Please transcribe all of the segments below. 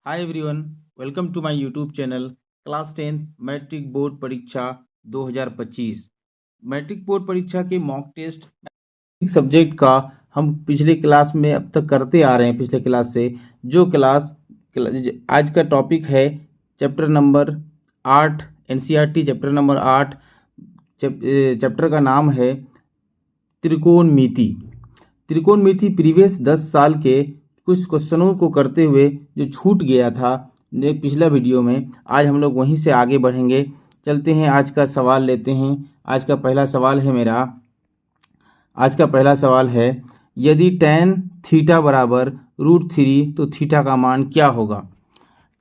Hi everyone, welcome to my YouTube channel class 10 matric board परीक्षा 2025। Matric board परीक्षा के mock test subject का हम पिछले क्लास में अब तक करते आ रहे हैं। पिछले क्लास से जो क्लास आज का टॉपिक है chapter number 8 NCERT chapter number 8। Chapter का नाम है त्रिकोणमिति। त्रिकोणमिति प्रीवियस 10 साल के कुछ क्वेश्चनों को करते हुए जो छूट गया था पिछला वीडियो में, आज हम लोग वहीं से आगे बढ़ेंगे। चलते हैं, आज का सवाल लेते हैं। आज का पहला सवाल है यदि tan थीटा बराबर √3 तो थीटा का मान क्या होगा।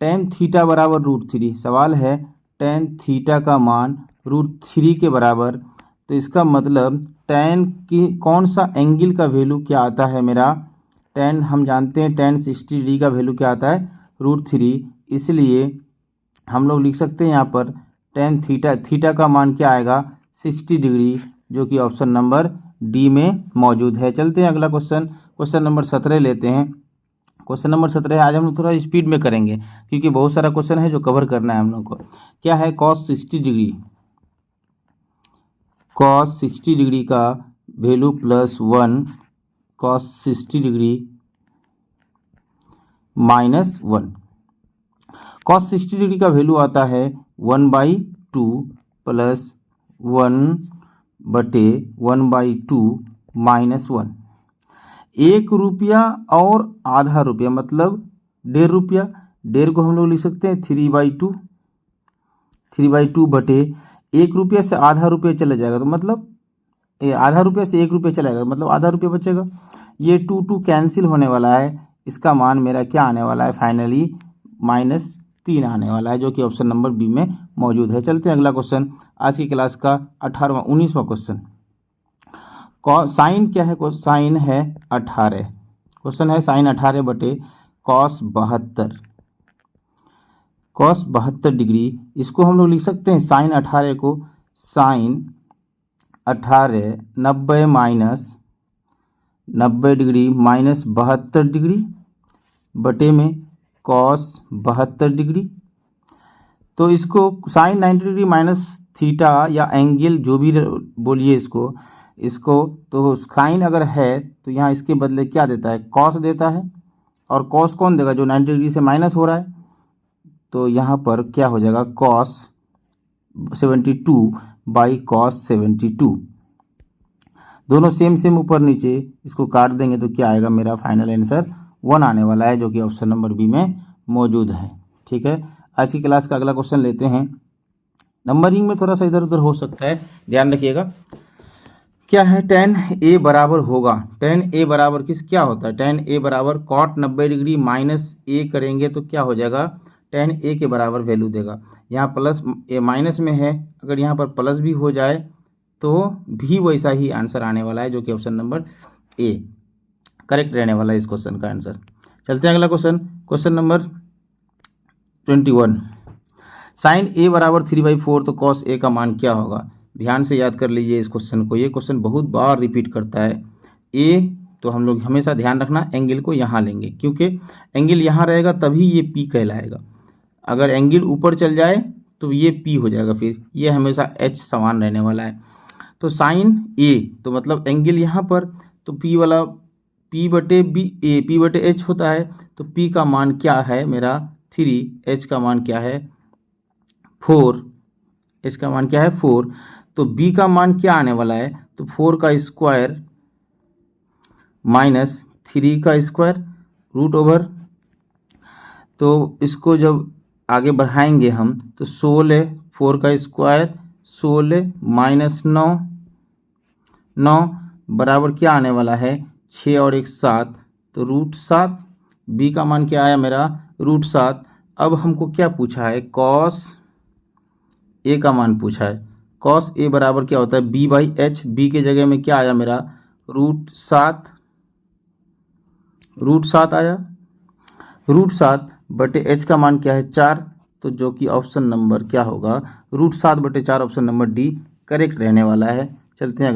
tan थीटा बराबर √3 सवाल है, tan थीटा का मान √3 के बराबर, तो इसका मतलब tan की कौन सा एंगल का वैल्यू क्या आता है मेरा। tan हम जानते हैं tan 60 डिग्री का वैल्यू क्या आता है √3, इसलिए हम लोग लिख सकते हैं यहाँ पर tan थीटा का मान क्या आएगा 60 डिग्री, जो कि ऑप्शन नंबर डी में मौजूद है। चलते हैं अगला क्वेश्चन नंबर 17 लेते हैं। क्वेश्चन नंबर 17 आज हम लोग थोड़ा स्पीड में करेंगे क्योंकि बहुत सारा क्वेश्चन है जो कवर करना है हम लोग को। क्या है cos 60 डिग्री का value +1 cos 60 degree -1। cos 60 degree का वैल्यू आता है 1/2 प्लस 1/2 -1। 1 रुपया और आधा रुपया मतलब 1.5 रुपया। 1.5 को हम लोग लिख सकते हैं 3/2 बटे 1 रुपया से आधा रुपया चला जाएगा, तो मतलब आधा रुपया से 1 रुपया चला जाएगा, मतलब आधा रुपया बचेगा। ये 2 कैंसिल होने वाला है, इसका मान मेरा क्या आने वाला है फाइनली -3 आने वाला है, जो कि ऑप्शन नंबर बी में मौजूद है। चलते हैं अगला क्वेश्चन, आज की क्लास का 19वां क्वेश्चन। साइन क्या है, साइन है 18। क्वेश्चन है साइन 18 बटे cos 72 डिग्री। इसको हम लोग लिख सकते हैं साइन 18 को साइन 18 90 डिग्री -72 डिग्री बटे में cos 72 डिग्री। तो इसको साइन 90 डिग्री माइनस थीटा या एंगल जो भी बोलिए इसको तो साइन अगर है तो यहाँ इसके बदले क्या देता है cos देता है, और cos कौन देगा जो 90 डिग्री से माइनस हो रहा है, तो यहाँ पर क्या हो जाएगा cos 72/cos 72। दोनों सेम ऊपर नीचे, इसको काट देंगे तो क्या आएगा मेरा फाइनल आंसर 1 आने वाला है, जो कि ऑप्शन नंबर बी में मौजूद है। ठीक है, आज की क्लास का अगला क्वेश्चन लेते हैं। नंबरिंग में थोड़ा सा इधर उधर हो सकता है, ध्यान रखिएगा। क्या है tan a बराबर होगा, tan a बराबर क्या होता है, tan a बराबर cot 90 डिग्री -a करेंगे तो क्या हो जाएगा tan a के बराबर वैल्यू देगा। यहाँ प्लस माइनस में है, अगर यहाँ पर प्लस भी हो जाए तो भी वैसा ही आंसर आने वाला है, जो कि ऑप्शन नंबर ए करेक्ट रहने वाला है इस क्वेश्चन का आंसर। चलते हैं अगला क्वेश्चन नंबर 21। साइन a बराबर 3/4 तो cos a का मान क्या होगा। ध्यान से याद कर लीजिए इस क्वेश्चन को, ये क्वेश्चन बहुत बार रिपीट करता है। a तो हम लोग हमेशा ध्यान रखना एंगल को यहाँ लेंगे, क्योंकि एंगल यहाँ रहेगा तभी ये p कहलाएगा। अगर एंगल ऊपर चल जाए तो ये p हो जाएगा, फिर ये हमेशा h समान रहने वाला है। तो साइन a तो मतलब एंगल यहाँ पर, तो p वाला p बटे h होता है, तो p का मान क्या है मेरा 3, h का मान क्या है 4, h का मान क्या है 4, तो b का मान क्या आने वाला है, तो 4 का स्क्वायर -3 का स्क्वायर √ओवर। तो इसको जब आगे बढ़ाएंगे हम तो 16, 4 का स्क्वायर 16 -9 बराबर क्या आने वाला है 6 और 1 7, तो √7। b का मान क्या आया मेरा √7। अब हमको क्या पूछा है cos a का मान पूछा है। cos a बराबर क्या होता है b/h, b के जगह में क्या आया मेरा √7 आया। √7 बटे h का मान क्या है 4, तो जो कि ऑप्शन नंबर क्या होगा √7 बटे 4, ऑप्शन नंबर डी करेक्ट रहने वाला है। चलते हैं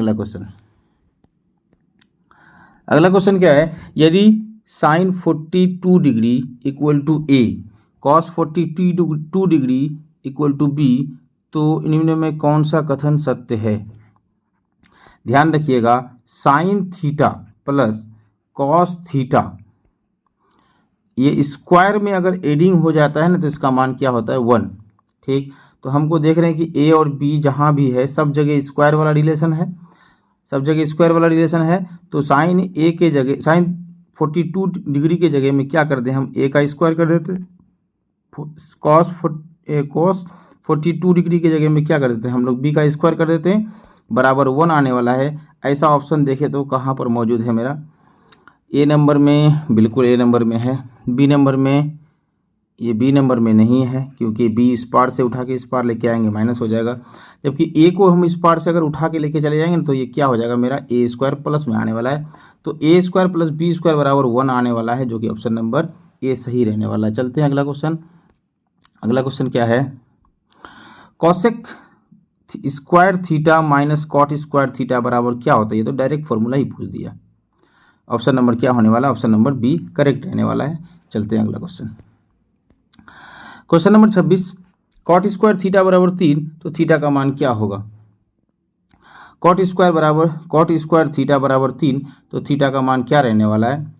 अगला क्वेश्चन क्या है, यदि sine 42 degree equal to a cos 42 degree equal to B, तो निम्न में कौन सा कथन सत्य है? ध्यान रखिएगा, sine theta plus cos theta, ये स्क्वायर में अगर एडिंग हो जाता है ना तो इसका मान क्या होता है? 1। ठीक, तो हमको देख रहे हैं कि ए और बी जहाँ भी है सब जगह स्क्वायर वाला रिलेशन है, सब जगह स्क्वायर वाला रिलेशन है। तो साइन ए के जगह, साइन 42 डिग्री के जगह में क्या कर दें हम? ए का स्क्वायर कर देते। कॉस 42 डिग्री के जगह में क्या कर देते हैं हम लोग? बी का स्क्वायर कर देते हैं, बराबर 1 आने वाला है। ऐसा ऑप्शन देखे तो कहाँ पर मौजूद है मेरा? ए नंबर में, बिल्कुल ए नंबर में है। बी नंबर में, ये बी नंबर में नहीं है, क्योंकि बी इस पार से उठा के इस पार लेके आएंगे माइनस हो जाएगा, जबकि ए को हम इस पार से अगर उठा के लेके चले जाएंगे तो ये क्या हो जाएगा मेरा? ए स्क्वायर प्लस में आने वाला है। तो ए स्क्वायर प्लस बी स्क्वायर बराबर 1 आने वाला है, जो कि ऑप्शन नंबर ए सही रहने वाला है। चलते हैं अगला क्वेश्चन। अगला क्वेश्चन क्या है? Cosec square theta minus cot square theta बराबर क्या होता है? ये तो डायरेक्ट फॉर्मूला ही पूछ दिया। ऑप्शन नंबर क्या होने वाला? ऑप्शन नंबर बी करेक्ट रहने वाला है। चलते हैं अगला question. Question number 26, cot square theta बराबर 3, तो थीटा का मान क्या होगा? कॉट स्क्वायर थीटा बराबर 3, तो थीटा का मान क्या रहने वाला है?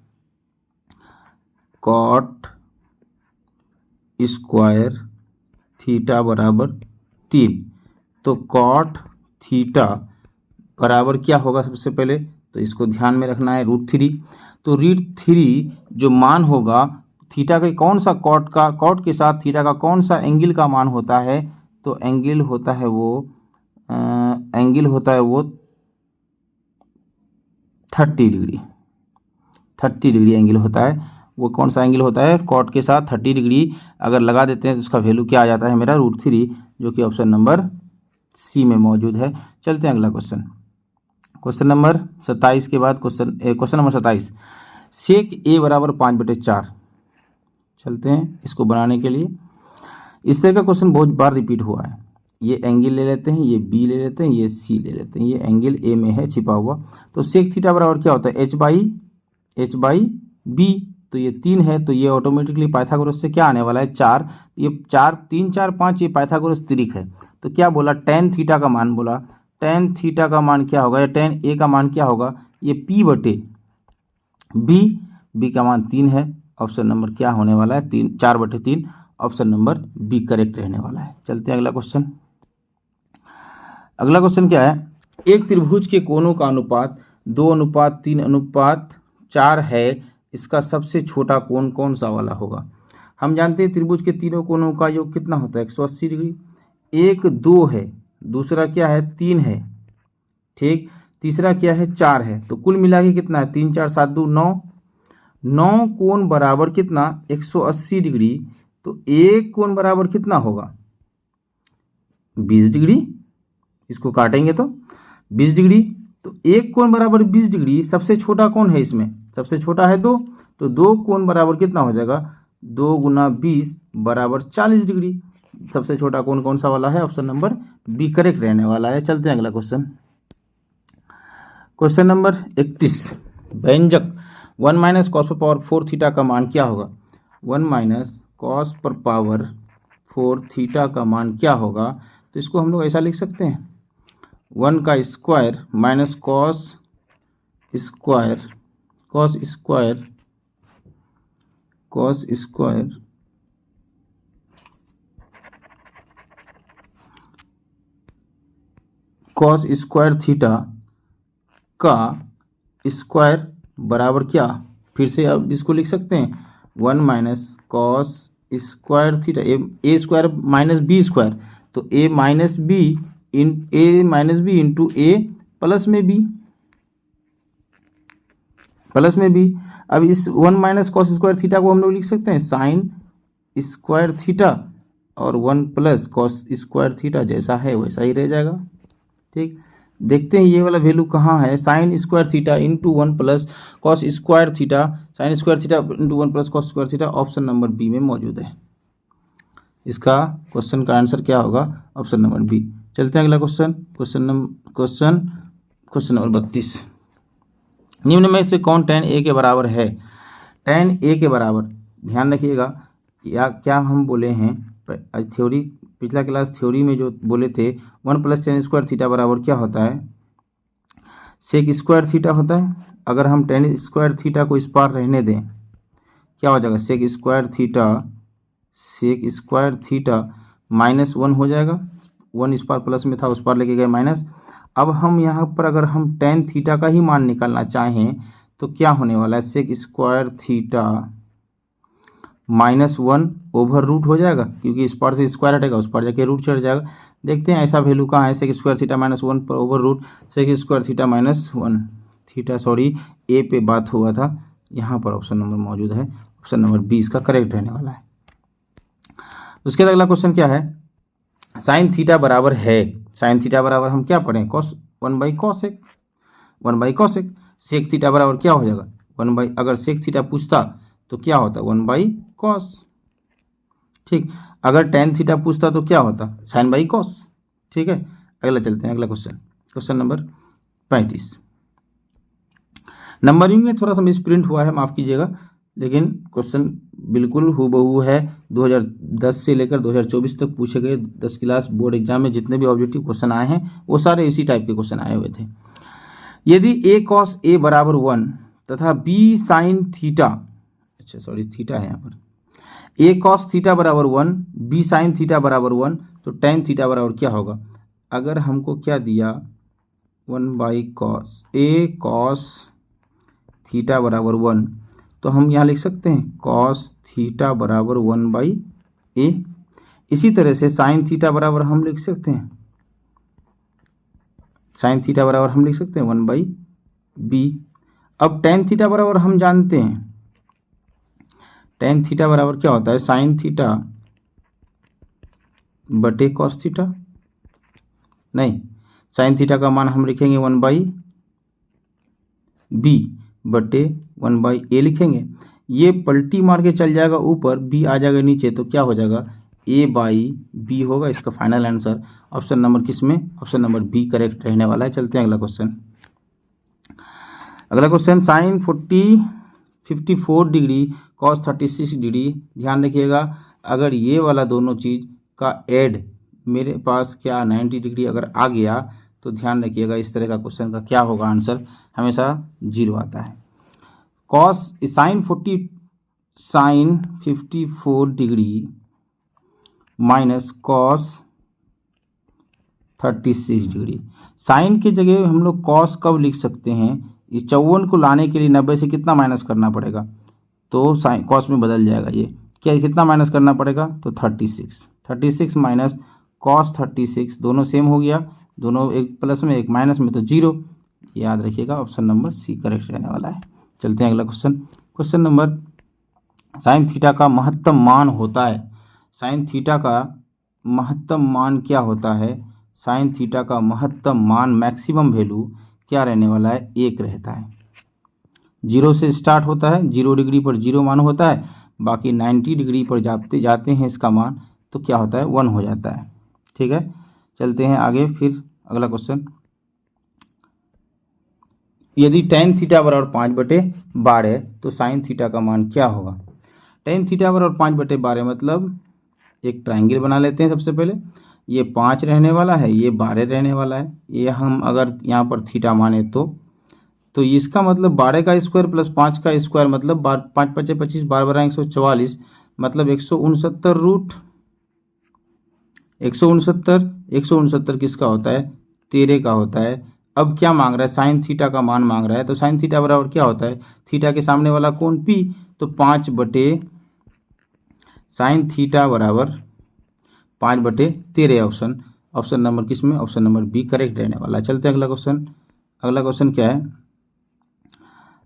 कॉट स्क्वायर थीटा बराबर 3, तो कॉट थीटा बराबर क्या होगा? सबसे पहले तो इसको ध्यान में रखना है, √3। तो √3 जो मान होगा थीटा के कौन सा कॉट के साथ थीटा का कौन सा एंगल का मान होता है? तो एंगल होता है वो 30 डिग्री। 30 डिग्री एंगल होता है। वो कौन सा एंगल होता है? कॉट के साथ 30 डिग्री अगर लगा देते हैं तो उसका वैल्यू क्या आ जाता है मेरा? √3, जो कि ऑप्शन नंबर सी में मौजूद है। चलते हैं अगला क्वेश्चन। क्वेश्चन नंबर 27 के बाद क्वेश्चन नंबर 27, सेक ए बराबर 5/4। चलते हैं इसको बनाने के लिए। इस तरह का क्वेश्चन बहुत बार रिपीट हुआ है। ये एंगल ले लेते हैं, ये बी ले लेते हैं, ये सी ले लेते हैं, ये एंगल ए में है छिपा हुआ। तो सेक थीटा बराबर क्या होता है? H by B. तो ये 3 है, तो ये ऑटोमेटिकली पाइथागोरस से क्या आने वाला है? 4। ये 4 3 4 5, ये पाइथागोरस त्रिक है। तो क्या बोला? टेन थीटा का मान बोला। टेन थीटा का मान क्या होगा? या टेन ए का मान क्या होगा? ये पी बटे बी का मान 3 है। ऑप्शन नंबर क्या होने वाला है? 4/3। ऑप्शन नंबर बी करेक्ट रहने वाला है। चलते हैं अगला क्वेश्चन। अगला क्वेश्चन क्या है? एक त्रिभुज के कोणों का अनुपात 2:3:4 है। इसका सबसे छोटा कोण कौन सा वाला होगा? हम जानते हैं त्रिभुज के तीनों कोणों का योग कितना होता है? 180 डिग्री। एक 2 है, दूसरा क्या है? 3 है, ठीक, तीसरा क्या है? 4 है। तो कुल मिला के कितना है? 3 4 7 2 9। 9 कोण बराबर कितना? 180 डिग्री। तो एक कोण बराबर कितना होगा? 20 डिग्री। इसको काटेंगे तो 20 डिग्री। तो एक कोण बराबर 20 डिग्री। सबसे छोटा कौन है इसमें? सबसे छोटा है 2। तो 2 कोण बराबर कितना हो जाएगा? 2 × 20 बराबर 40 डिग्री। सबसे छोटा कोण कौन सा वाला है? ऑप्शन नंबर बी करेक्ट रहने वाला है। चलते हैं अगला क्वेश्चन। क्वेश्चन नंबर 31, व्यंजक 1 - cos⁴ थीटा का मान क्या होगा? 1 - cos⁴ थीटा का मान क्या होगा? तो इसको हम लोग ऐसा लिख सकते हैं, 1 का square minus cos square theta का स्क्वायर बराबर क्या? फिर से अब इसको लिख सकते हैं, 1 - cos स्क्वायर थीटा, ए स्क्वायर माइनस बी स्क्वायर। तो ए माइनस बी इंटू ए प्लस में बी। अब इस 1 - cos स्क्वायर थीटा को हम लोग लिख सकते हैं साइन स्क्वायर थीटा, और 1 + cos स्क्वायर थीटा जैसा है वैसा ही रह जाएगा। ठीक, देखते हैं ये वाला वैल्यू कहाँ है? Sine square theta into 1 + cos square theta, sine square theta into 1 + cos square theta option number B में मौजूद है। इसका क्वेश्चन का आंसर क्या होगा? Option number B. चलते हैं अगला क्वेश्चन। क्वेश्चन नंबर 32, निम्न में से कौन tan a के बराबर है? tan a के बराबर, ध्यान रखिएगा, या क्या हम बोले हैं थ्योरी, पिछला क्लास थ्योरी में जो बोले थे 1+tan² थीटा बराबर क्या होता है, sec² थीटा होता है। अगर हम tan² थीटा को इस पार रहने दें क्या हो जाएगा, sec² थीटा -1 हो जाएगा। 1 इस पार प्लस में था, उस पार लेके गए माइनस। अब हम यहाँ पर अगर हम tan थीटा का ही मान निकालना चाहें तो क्या होने वाला है, sec² थीटा -1 ओवर रूट हो जाएगा, क्योंकि इस पार से स्क्वायर हटेगा, उस पार जाके रूट चढ़ जाएगा। देखते हैं ऐसा वैल्यू कहाँ है, sec² थीटा -1 पर over root sec² theta -1 theta, sorry A पे बात हुआ था, यहाँ पर ऑप्शन नंबर मौजूद है, ऑप्शन नंबर 20 का करेक्ट रहने वाला है। उसके बाद अगला क्वेश्चन क्या है, साइन थीटा बराबर है, साइन थीटा बराबर हम क्या पढ़ें, cos 1/cos 1/cos sec theta बराबर क्या हो जाएगा 1/, अगर सेक थीटा पूछता तो क्या होता 1/cos, ठीक। अगर tan थीटा पूछता तो क्या होता sin/cos, ठीक है। अगला चलते हैं, अगला क्वेश्चन, क्वेश्चन नंबर 35। नंबरिंग में थोड़ा सा मिसप्रिंट हुआ है, माफ़ कीजिएगा, लेकिन क्वेश्चन बिल्कुल हूबहू है। 2010 से लेकर 2024 तक पूछे गए 10 क्लास बोर्ड एग्जाम में जितने भी ऑब्जेक्टिव क्वेश्चन आए हैं वो सारे इसी टाइप के क्वेश्चन आए हुए थे। यदि a cos a बराबर 1 तथा b sin थीटा, अच्छा सॉरी थीटा है यहाँ पर, a cos थीटा बराबर 1 b sin थीटा बराबर 1 तो tan थीटा बराबर क्या होगा। अगर हमको क्या दिया 1/cos a cos थीटा बराबर 1 तो हम यहाँ लिख सकते हैं cos थीटा बराबर 1/a। इसी तरह से sin थीटा बराबर हम लिख सकते हैं, sin थीटा बराबर हम लिख सकते हैं 1/b। अब tan थीटा बराबर हम जानते हैं, tan थीटा बराबर क्या होता है sin थीटा बटे cos थीटा, नहीं sin थीटा का मान हम लिखेंगे 1/b बटे 1/a लिखेंगे। ये पलटी मार के चल जाएगा ऊपर, b आ जाएगा नीचे, तो क्या हो जाएगा a/b होगा। इसका फाइनल आंसर ऑप्शन नंबर किस में, ऑप्शन नंबर बी करेक्ट रहने वाला है। चलते हैं अगला क्वेश्चन, अगला question sign 54 degree cos 36 degree. ध्यान रखिएगा, अगर ये वाला दोनों चीज़ का ऐड मेरे पास क्या 90 डिग्री अगर आ गया तो ध्यान रखिएगा इस तरह का क्वेश्चन का क्या होगा आंसर, हमेशा 0 आता है। Cos sine 54 degree minus cos 36 degree. Sine की जगह हम लोग कॉस कब लिख सकते हैं, इस 54 को लाने के लिए 90 से कितना माइनस करना पड़ेगा, तो साइन कॉस में बदल जाएगा। ये क्या कितना माइनस करना पड़ेगा, तो 36 माइनस कॉस 36, दोनों सेम हो गया, दोनों एक प्लस में एक माइनस में, तो 0। याद रखिएगा ऑप्शन नंबर सी करेक्ट रहने वाला है। चलते हैं अगला question, question number, sine theta का महत्तम मान होता है, साइन थीटा का महत्तम मान क्या होता है, साइन थीटा का महत्तम मान मैक्सिमम वैल्यू क्या रहने वाला है, 1 रहता है। 0 से स्टार्ट होता है, 0 डिग्री पर 0 मान होता है, बाकी 90 डिग्री पर जाते हैं इसका मान तो क्या होता है 1 हो जाता है, ठीक है। चलते हैं आगे, फिर अगला क्वेश्चन, यदि tan थीटा बराबर 5/12 तो साइन थीटा का मान क्या होगा। tan थीटा बराबर 5/12 मतलब एक ट्रायंगल बना लेते हैं सबसे पहले, ये 5 रहने वाला है, ये 12 रहने वाला है। ये हम अगर यहाँ पर थीटा माने तो इसका मतलब 12 का स्क्वायर प्लस 5 का स्क्वायर मतलब 5 × 5 = 25, 12 × 144 मतलब 169 रूट 169 किसका होता है, 13 का होता है। अब क्या मांग रहा है, साइन थीटा का मान मांग रहा है, तो साइन थीटा बराबर क्या होता है, थीटा के सामने वाला कोण P, तो 5 साइन थीटा बराबर 5/13 ऑप्शन नंबर किस में, ऑप्शन नंबर बी करेक्ट रहने वाला है। चलते हैं अगला क्वेश्चन, अगला क्वेश्चन क्या है,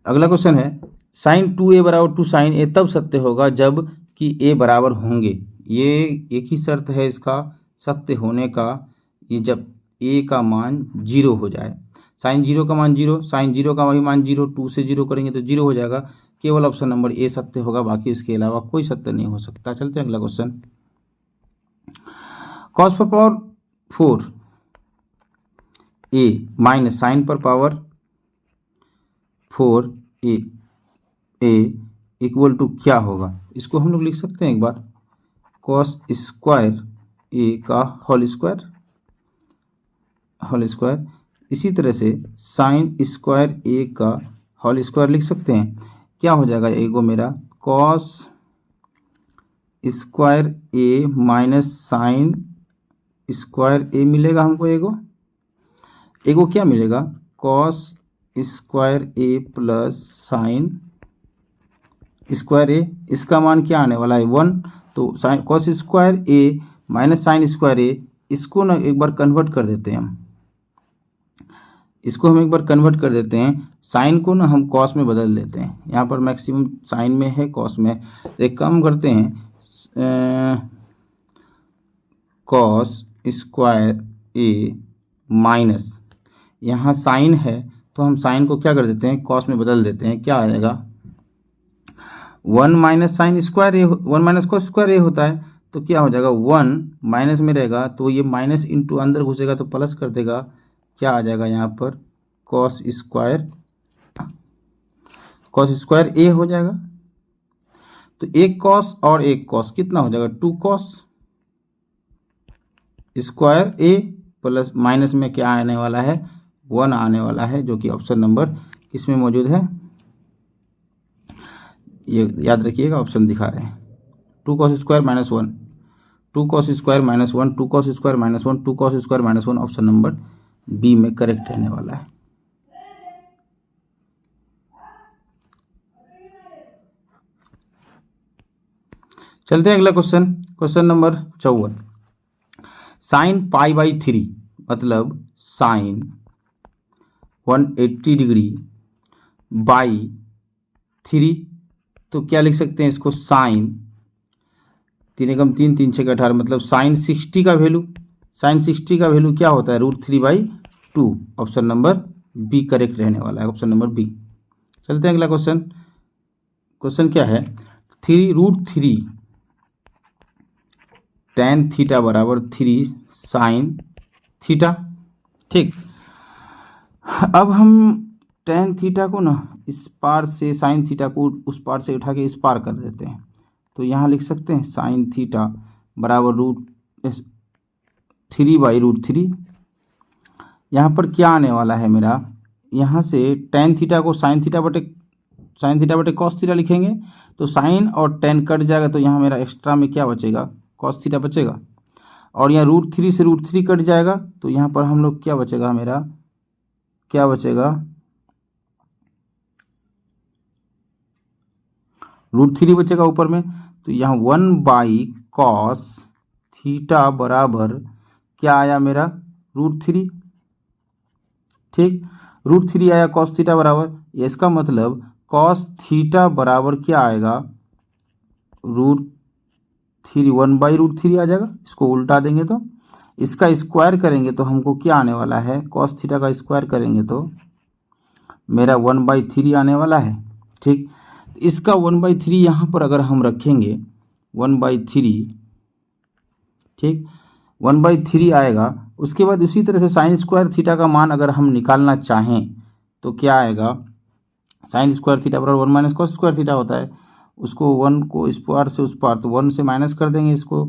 अगला क्वेश्चन है साइन 2a बराबर 2 साइन a तब सत्य होगा जब कि a बराबर होंगे। ये एक ही शर्त है इसका सत्य होने का, ये जब a का मान 0 हो जाए। साइन 0 का मान 0, साइन 0 का भी मान 0, 2 से 0 करेंगे तो 0 हो जाएगा। केवल ऑप्शन नंबर ए सत्य होगा, बाकी उसके अलावा कोई सत्य नहीं हो सकता। चलते हैं अगला क्वेश्चन, कॉस पर पावर 4a माइनस साइन पर पावर 4a इक्वल टू क्या होगा, इसको हम लोग लिख सकते हैं एक बार, कॉस स्क्वायर ए का होल स्क्वायर। इसी तरह से साइन स्क्वायर ए का होल स्क्वायर लिख सकते हैं। क्या हो जाएगा एगो मेरा कॉस स्क्वायर ए माइनस साइन स्क्वायर ए मिलेगा हमको, एगो क्या मिलेगा, कॉस स्क्वायर ए प्लस साइन स्क्वायर ए। इसका मान क्या आने वाला है 1, तो साइन कॉस स्क्वायर ए माइनस साइन स्क्वायर ए, इसको ना एक बार कन्वर्ट कर देते हैं हम, इसको हम एक बार कन्वर्ट कर देते हैं, साइन को ना हम कॉस में बदल देते हैं। यहाँ पर मैक्सिमम साइन में है, कॉस में। एक काम करते हैं, कॉस स्क्वायर ए माइनस, यहाँ साइन है तो हम साइन को क्या कर देते हैं, कॉस में बदल देते हैं। क्या आ जाएगा 1 माइनस साइन स्क्वायर ए, 1 माइनस कॉस स्क्वायर ए होता है, तो क्या हो जाएगा 1 माइनस में रहेगा तो ये माइनस इंटू अंदर घुसेगा तो प्लस कर देगा। क्या आ जाएगा यहाँ पर कॉस स्क्वायर ए हो जाएगा। तो एक कॉस और एक कॉस कितना हो जाएगा 2 कॉस स्क्वायर ए प्लस माइनस में क्या आने वाला है 1 आने वाला है, जो कि ऑप्शन नंबर किसमें मौजूद है, ये याद रखिएगा ऑप्शन दिखा रहे हैं 2 cos square minus 1, 2 cos square minus 1, 2 cos square minus 1, 2 cos square minus 1, option number B में करेक्ट रहने वाला है। चलते हैं अगला question, question number 54। Sine pi by 3 मतलब साइन 180 डिग्री बाई 3, तो क्या लिख सकते हैं इसको, साइन 3 एकम 3, 3 6 18 मतलब साइन 60 का वैल्यू, साइन 60 का वैल्यू क्या होता है √3/2, ऑप्शन नंबर बी करेक्ट रहने वाला है, ऑप्शन नंबर बी। चलते हैं अगला क्वेश्चन, क्वेश्चन क्या है, √3 tan थीटा बराबर 3 साइन थीटा। ठीक, अब हम tan थीटा को ना इस पार से, साइन थीटा को उस पार से उठा के इस पार कर देते हैं, तो यहाँ लिख सकते हैं साइन थीटा बराबर √3/√3। यहाँ पर क्या आने वाला है मेरा, यहाँ से tan थीटा को साइन थीटा बटे कॉस थीटा लिखेंगे, तो साइन और tan कट जाएगा, तो यहाँ मेरा एक्स्ट्रा में क्या बचेगा, कॉस थीटा बचेगा, और यहाँ √3 से √3 कट जाएगा, तो यहाँ पर हम लोग क्या बचेगा, मेरा क्या बचेगा √3 बचेगा ऊपर में, तो यहाँ 1/cos थीटा बराबर क्या आया मेरा √3। ठीक, √3 आया कॉस थीटा बराबर, इसका मतलब कॉस थीटा बराबर क्या आएगा √3, 1/√3 आ जाएगा। इसको उल्टा देंगे तो इसका स्क्वायर करेंगे तो हमको क्या आने वाला है, कॉस थीटा का स्क्वायर करेंगे तो मेरा 1/3 आने वाला है। ठीक, इसका 1/3 यहाँ पर अगर हम रखेंगे 1/3, ठीक 1/3 आएगा। उसके बाद उसी तरह से साइन स्क्वायर थीटा का मान अगर हम निकालना चाहें तो क्या आएगा, साइन स्क्वायर थीटा बराबर 1 माइनस कॉस स्क्वायर थीटा होता है, उसको 1 को इस पार से उस पार, तो 1 से माइनस कर देंगे, इसको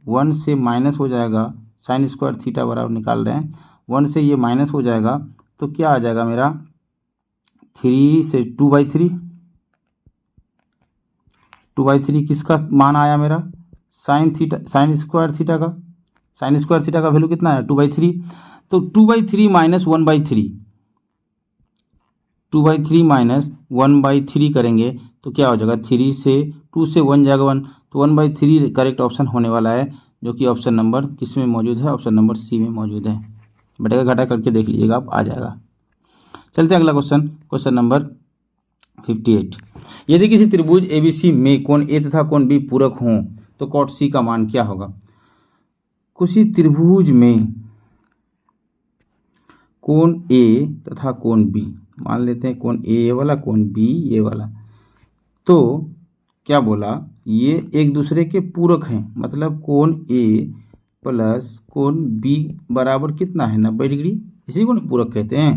1 से माइनस हो जाएगा, साइन स्क्वायर थीटा बराबर निकाल रहे हैं, 1 से ये माइनस हो जाएगा, तो क्या आ जाएगा मेरा 3 से 2/3, 2/3 किसका मान आया मेरा, साइन स्क्वायर थीटा का, साइन स्क्वायर थीटा का वैल्यू कितना है 2/3, तो 2/3 माइनस 1/3, 2/3 माइनस 1/3 करेंगे तो क्या हो जाएगा, 3 से 2 से 1 जाएगा 1, तो 1/3 करेक्ट ऑप्शन होने वाला है, जो कि ऑप्शन नंबर किस में मौजूद है, ऑप्शन नंबर सी में मौजूद है। बटेगा घटा करके देख लीजिएगा आप, आ जाएगा। चलते हैं अगला क्वेश्चन, क्वेश्चन नंबर 58। यदि किसी त्रिभुज ABC में कोण ए तथा कोण बी पूरक हों तो कॉट सी का मान क्या होगा। किसी त्रिभुज में कोण ए तथा कोण बी, मान लेते हैं कोण ए ये वाला, कोण बी ये वाला, तो क्या बोला, ये एक दूसरे के पूरक हैं, मतलब कोण ए प्लस कोण बी बराबर कितना है 90 डिग्री, इसी को पूरक कहते हैं।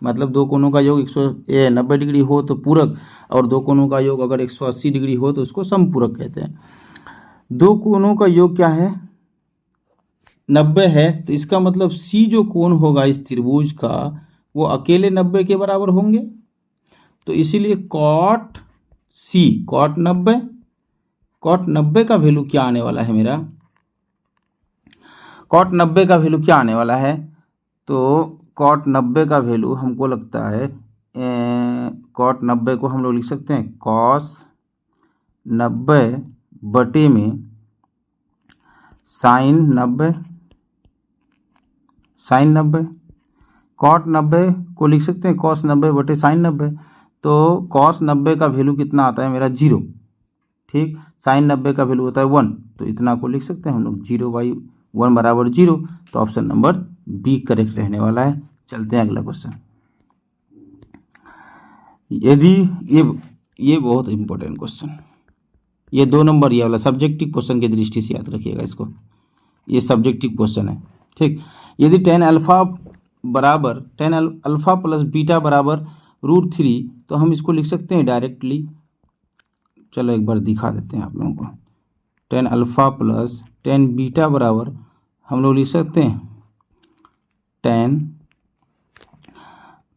मतलब दो कोणों का योग 190 डिग्री हो तो पूरक, और दो कोणों का योग अगर 180 डिग्री हो तो उसको समपूरक कहते हैं। दो कोणों का योग क्या है, 90 है, तो इसका मतलब सी जो कोण होगा इस त्रिभुज का वो अकेले 90 के बराबर होंगे। तो इसीलिए कॉट सी, कॉट 90 का वैल्यू क्या आने वाला है मेरा, कॉट 90 का वैल्यू क्या आने वाला है, तो कॉट 90 का वैल्यू हमको लगता है कॉट 90 को हम लोग लिख सकते हैं कॉस 90 बटे में साइन 90, साइन 90, कॉट 90 को लिख सकते हैं कॉस 90 बटे साइन 90। तो कॉस 90 का वैल्यू कितना आता है मेरा 0, ठीक, साइन 90 का वैल्यू होता है 1, तो इतना को लिख सकते हैं हम लोग 0/1 बराबर 0। तो ऑप्शन नंबर बी करेक्ट रहने वाला है। चलते हैं अगला क्वेश्चन। यदि ये बहुत इंपॉर्टेंट क्वेश्चन, ये 2 नंबर ये वाला सब्जेक्टिव क्वेश्चन की दृष्टि से याद रखिएगा इसको, ये सब्जेक्टिव क्वेश्चन है, ठीक। यदि tan अल्फा प्लस बीटा बराबर √3, तो हम इसको लिख सकते हैं डायरेक्टली, चलो एक बार दिखा देते हैं आप लोगों को। tan alpha plus tan beta बराबर हम लोग लिख सकते हैं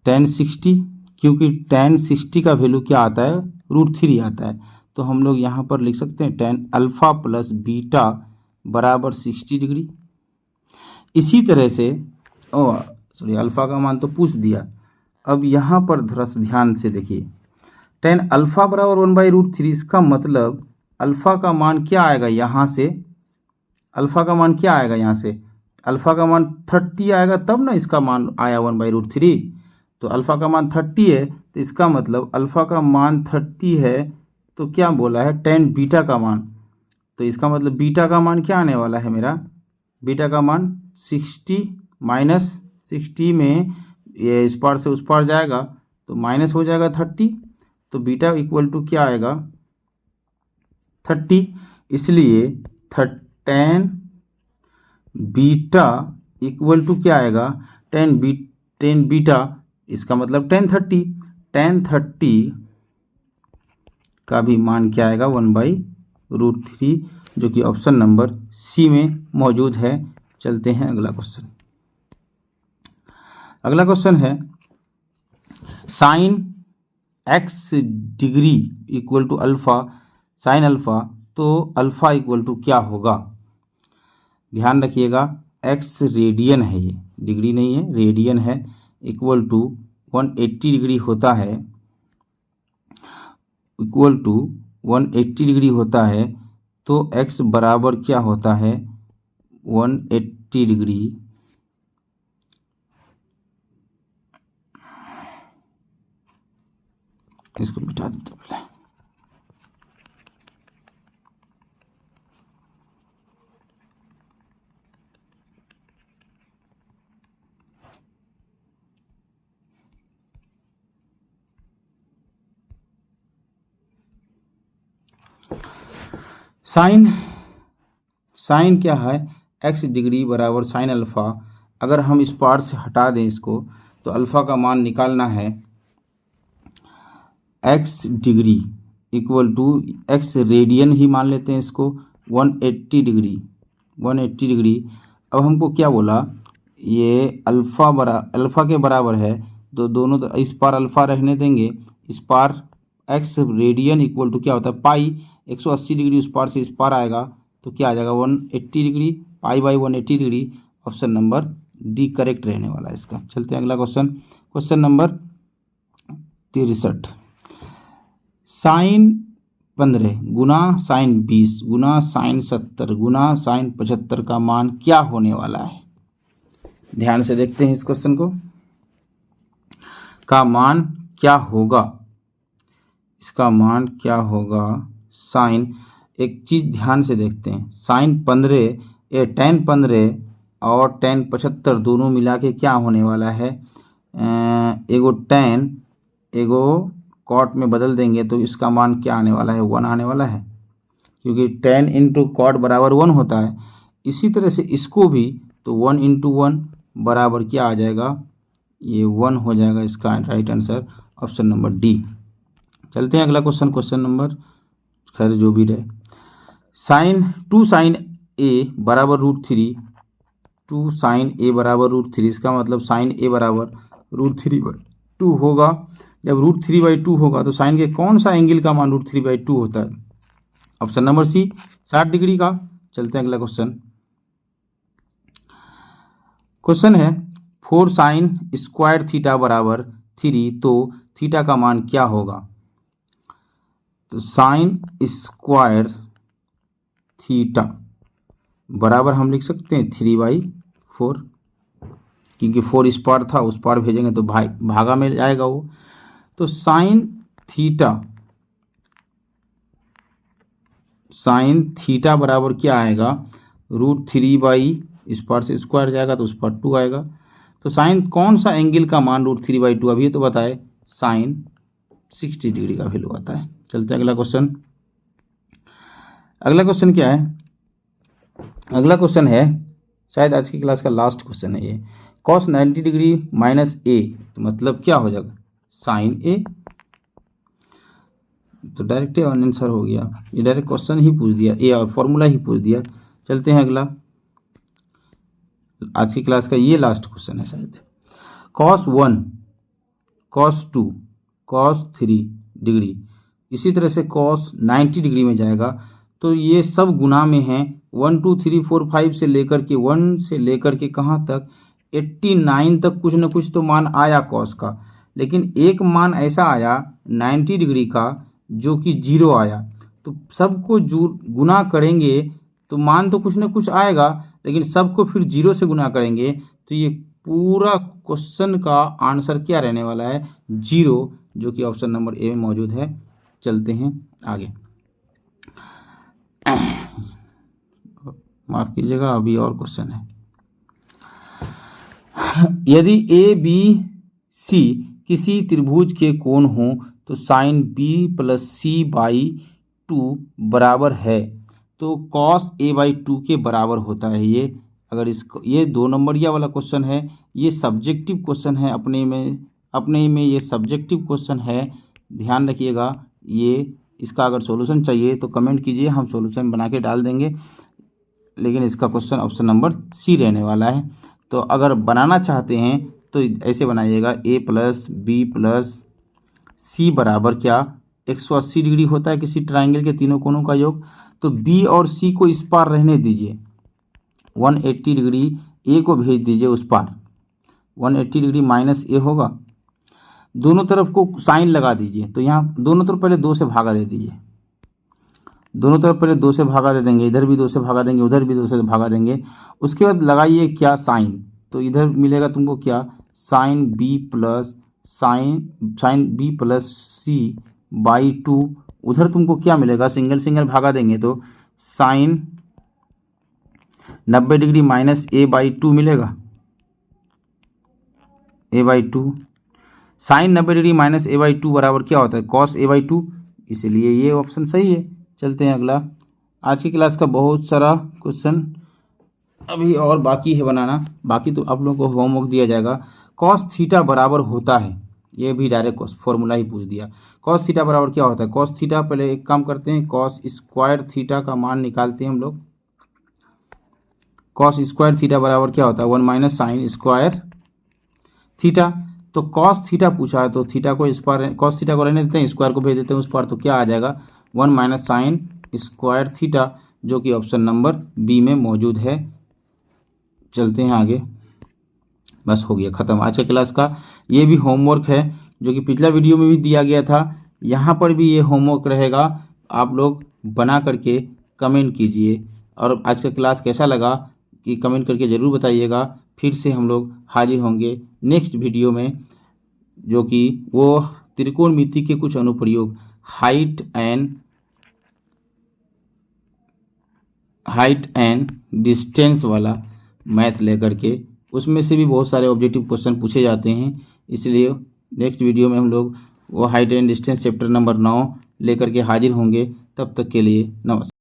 tan 60, क्योंकि tan 60 का वैल्यू क्या आता है √3 आता है, तो हम लोग यहाँ पर लिख सकते हैं tan अल्फा प्लस बीटा बराबर 60 डिग्री। इसी तरह से अल्फा का मान तो पूछ दिया, अब यहाँ पर थोड़ा सा ध्यान से देखिए, tan अल्फा बराबर 1/√3, इसका मतलब अल्फा का मान क्या आएगा यहाँ से, अल्फा का मान क्या आएगा यहाँ से, अल्फा का मान 30 आएगा, तब ना इसका मान आया 1/√3। तो अल्फा का मान 30 है, तो इसका मतलब अल्फा का मान 30 है, तो क्या बोला है tan बीटा का मान, तो इसका मतलब बीटा का मान क्या आने वाला है मेरा, बीटा का मान 60 माइनस 60 में ये इस पार से उस पार जाएगा तो माइनस हो जाएगा 30, तो बीटा इक्वल टू क्या आएगा 30, इसलिए tan बीटा इक्वल टू क्या आएगा tan बीटा, इसका मतलब tan 30 का भी मान क्या आएगा 1/√3, जो कि ऑप्शन नंबर सी में मौजूद है। चलते हैं अगला क्वेश्चन। अगला क्वेश्चन है sine x degree equal to alpha sine alpha, तो अल्फा इक्वल टू क्या होगा, ध्यान रखिएगा x रेडियन है, ये डिग्री नहीं है रेडियन है, इक्वल टू 180 डिग्री होता है, इक्वल टू 180 डिग्री होता है, तो x बराबर क्या होता है 180 डिग्री इसको मिटा देते पहले, साइन क्या है x डिग्री बराबर साइन अल्फा। अगर हम इस पार्ट से हटा दें इसको, तो अल्फा का मान निकालना है x degree equal to x radian ही मान लेते हैं इसको 180 डिग्री। अब हमको क्या बोला, ये अल्फा के बराबर है, तो दोनों इस पार अल्फा रहने देंगे, इस पार x रेडियन इक्वल टू क्या होता है पाई, 180 डिग्री उस पार से इस पार आएगा, तो क्या आ जाएगा 180 डिग्री, पाई/180 degree. Option number D correct रहने वाला है इसका। चलते हैं अगला क्वेश्चन नंबर 63। साइन 15 गुना साइन 20 गुना साइन 70 गुना साइन 75 का मान क्या होने वाला है, ध्यान से देखते हैं इस क्वेश्चन को, का मान क्या होगा, इसका मान क्या होगा साइन, एक चीज़ ध्यान से देखते हैं, साइन 15 tan 15 और tan 75 दोनों मिला के क्या होने वाला है, एगो tan एगो कॉट में बदल देंगे तो इसका मान क्या आने वाला है 1 आने वाला है, क्योंकि tan इंटू कॉट बराबर 1 होता है। इसी तरह से इसको भी तो 1 × 1 बराबर क्या आ जाएगा ये 1 हो जाएगा इसका right answer option number D. चलते हैं अगला क्वेश्चन, क्वेश्चन नंबर खैर जो भी रहे। टू साइन ए बराबर √3, 2 साइन ए बराबर √3, इसका मतलब साइन ए बराबर √3/2 होगा। जब √3/2 होगा तो साइन के कौन सा एंगल का मान √3/2 होता है? ऑप्शन नंबर सी 60 डिग्री का। चलते हैं अगला क्वेश्चन। क्वेश्चन है 4 साइन स्क्वायर थीटा बराबर 3, तो थीटा का मान क्या होगा? तो साइन स्क्वायर थीटा बराबर हम लिख सकते हैं 3/4, क्योंकि 4 इस पार था, उस पार भेजेंगे तो भागा में जाएगा वो। तो साइन थीटा बराबर क्या आएगा? √3/, इस पार से स्क्वायर जाएगा तो उस पार 2 आएगा। तो साइन कौन सा एंगल का मान √3/2? अभी तो बताए साइन 60 डिग्री का वैल्यू आता है। चलते हैं अगला क्वेश्चन। अगला क्वेश्चन क्या है? अगला क्वेश्चन है शायद आज की क्लास का लास्ट क्वेश्चन है ये। cos 90 डिग्री माइनस ए, तो मतलब क्या हो जाएगा? साइन ए। तो डायरेक्ट आंसर हो गया, ये डायरेक्ट क्वेश्चन ही पूछ दिया, ये फॉर्मूला ही पूछ दिया। चलते हैं अगला, आज की क्लास का ये लास्ट क्वेश्चन है शायद। cos 1, cos 2, cos 3 डिग्री, इसी तरह से cos 90 डिग्री में जाएगा। तो ये सब गुना में हैं 1 2 3 4 5 से लेकर के 1 से लेकर के कहाँ तक 89 तक कुछ ना कुछ तो मान आया cos का, लेकिन एक मान ऐसा आया 90 डिग्री का जो कि 0 आया। तो सबको गुना करेंगे तो मान तो कुछ ना कुछ आएगा, लेकिन सबको फिर 0 से गुना करेंगे तो ये पूरा क्वेश्चन का आंसर क्या रहने वाला है? 0, जो कि ऑप्शन नंबर ए में मौजूद है। चलते हैं आगे, माफ कीजिएगा अभी और क्वेश्चन है। यदि ए बी सी किसी त्रिभुज के कोण हो तो साइन बी प्लस C/2 बराबर है, तो cos A/2 के बराबर होता है ये। अगर इसको, ये 2 नंबरिया वाला क्वेश्चन है, ये सब्जेक्टिव क्वेश्चन है, अपने में ये सब्जेक्टिव क्वेश्चन है, ध्यान रखिएगा। ये इसका अगर सॉल्यूशन चाहिए तो कमेंट कीजिए, हम सॉल्यूशन बना के डाल देंगे, लेकिन इसका क्वेश्चन ऑप्शन नंबर सी रहने वाला है। तो अगर बनाना चाहते हैं तो ऐसे बनाइएगा, A प्लस बी प्लस सी बराबर क्या? 180 डिग्री होता है किसी ट्राइंगल के तीनों कोणों का योग। तो B और C को इस पार रहने दीजिए, 180 डिग्री A को भेज दीजिए उस पार, 180 डिग्री माइनस A होगा। दोनों तरफ को साइन लगा दीजिए, तो यहाँ दोनों तरफ पहले 2 से भागा दे दीजिए, दोनों तरफ पहले 2 से भागा दे देंगे, इधर भी 2 से भागा देंगे, उधर भी 2 से भागा देंगे। उसके बाद लगाइए क्या? साइन। तो इधर मिलेगा तुमको क्या? Sine B plus C/2। उधर तुमको क्या मिलेगा? सिंगल सिंगल भागा देंगे तो साइन 90 डिग्री माइनस A/2 मिलेगा, A/2। Sign 90 degree minus A/2 बराबर क्या होता है? cos A/2, इसलिए ये ऑप्शन सही है। चलते हैं अगला। आज की क्लास का बहुत सारा क्वेश्चन अभी और बाकी है बनाना, बाकी तो आप लोगों को होमवर्क दिया जाएगा। cos थीटा बराबर होता है, ये भी डायरेक्ट फॉर्मूला ही पूछ दिया। cos थीटा बराबर क्या होता है? cos थीटा, पहले एक काम करते हैं, cos स्क्वायर थीटा का मान निकालते हैं हम लोग। cos स्क्वायर थीटा बराबर क्या होता है? 1 माइनस साइन स्क्वायर थीटा। तो cos थीटा पूछा है तो थीटा को इस पार, cos थीटा को रहने देते हैं, स्क्वायर को भेज देते हैं उस पार, तो क्या आ जाएगा? 1 माइनस साइन स्क्वायर थीटा, जो कि ऑप्शन नंबर बी में मौजूद है। चलते हैं आगे, बस हो गया ख़त्म आज के क्लास का। ये भी होमवर्क है जो कि पिछला वीडियो में भी दिया गया था, यहाँ पर भी ये होमवर्क रहेगा, आप लोग बना करके कमेंट कीजिए। और आज का क्लास कैसा लगा कि कमेंट करके ज़रूर बताइएगा। फिर से हम लोग हाजिर होंगे नेक्स्ट वीडियो में, जो कि वो त्रिकोणमिति के कुछ अनुप्रयोग, हाइट एंड डिस्टेंस वाला मैथ लेकर के, उसमें से भी बहुत सारे ऑब्जेक्टिव क्वेश्चन पूछे जाते हैं। इसलिए नेक्स्ट वीडियो में हम लोग वो height and distance chapter number 9 लेकर के हाजिर होंगे। तब तक के लिए नमस्कार।